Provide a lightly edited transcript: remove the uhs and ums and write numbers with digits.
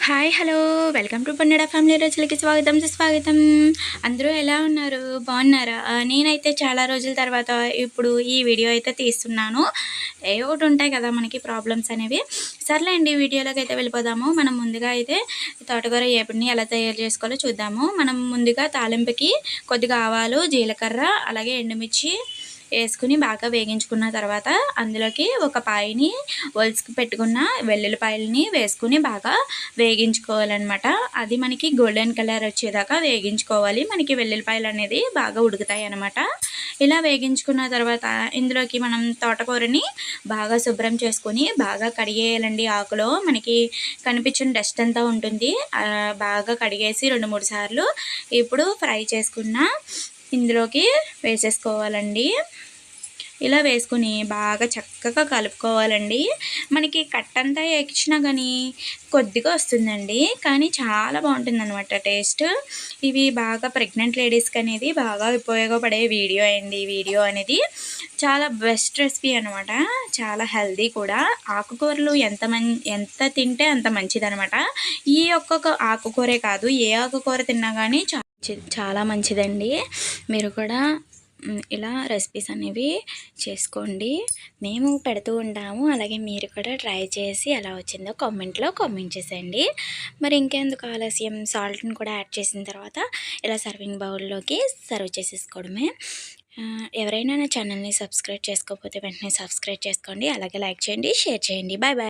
Hi hello welcome to పన్నడ family రోజులకి స్వాగతం సుస్వాగతం. అందరూ ఎలా ఉన్నారు, బాగున్నారా? నేనైతే చాలా రోజుల తర్వాత ఇప్పుడు ఈ వీడియో అయితే తీస్తున్నాను. ఏ ఒకటి ఉంటాయి కదా మనకి ప్రాబ్లమ్స్ అనేవి. సర్లేండి, వీడియోలోకి అయితే వెళ్ళిపోదాము. మనం ముందుగా అయితే తోటకూర ఏపుడిని ఎలా తయారు చేసుకోవాలో చూద్దాము. మనం ముందుగా తాలింపుకి కొద్దిగా ఆవాలు, జీలకర్ర, అలాగే ఎండుమిర్చి వేసుకుని బాగా వేగించుకున్న తర్వాత అందులోకి ఒక పాయిని ఒలుసుకు పెట్టుకున్న వెల్లుల్లిపాయలని వేసుకుని బాగా వేగించుకోవాలన్నమాట. అది మనకి గోల్డెన్ కలర్ వచ్చేదాకా వేగించుకోవాలి. మనకి వెల్లుల్లిపాయలు అనేది బాగా ఉడుకుతాయి అన్నమాట. ఇలా వేగించుకున్న తర్వాత ఇందులోకి మనం తోటకూరని బాగా శుభ్రం చేసుకొని బాగా కడిగేయాలండి. ఆకులో మనకి కనిపించిన డస్ట్ అంతా ఉంటుంది. బాగా కడిగేసి 2-3 సార్లు ఇప్పుడు ఫ్రై చేసుకున్న ఇందులోకి వేసేసుకోవాలండి. ఇలా వేసుకుని బాగా చక్కగా కలుపుకోవాలండి. మనకి కట్టంతా ఎక్కించినా కానీ కొద్దిగా వస్తుందండి, కానీ చాలా బాగుంటుందన్నమాట టేస్ట్. ఇవి బాగా ప్రెగ్నెంట్ లేడీస్కి అనేది బాగా ఉపయోగపడే వీడియో అండి. ఈ వీడియో అనేది చాలా బెస్ట్ రెసిపీ అనమాట. చాలా హెల్దీ కూడా. ఆకుకూరలు ఎంత తింటే అంత మంచిదనమాట. ఈ ఒక్కొక్క ఆకుకూరే కాదు, ఏ ఆకుకూర తిన్నా కానీ చాలా మంచిదండి. మీరు కూడా ఇలా రెసిపీస్ అనేవి చేసుకోండి. మేము పెడుతూ ఉంటాము. అలాగే మీరు కూడా ట్రై చేసి ఎలా వచ్చిందో కామెంట్లో కామెంట్ చేసేయండి. మరి ఇంకెందుకు ఆలస్యం, సాల్ట్ని కూడా యాడ్ చేసిన తర్వాత ఇలా సర్వింగ్ బౌల్లోకి సర్వ్ చేసేసుకోవడమే. ఎవరైనా నా ఛానల్ని సబ్స్క్రైబ్ చేసుకోకపోతే వెంటనే సబ్స్క్రైబ్ చేసుకోండి. అలాగే లైక్ చేయండి, షేర్ చేయండి. Bye bye.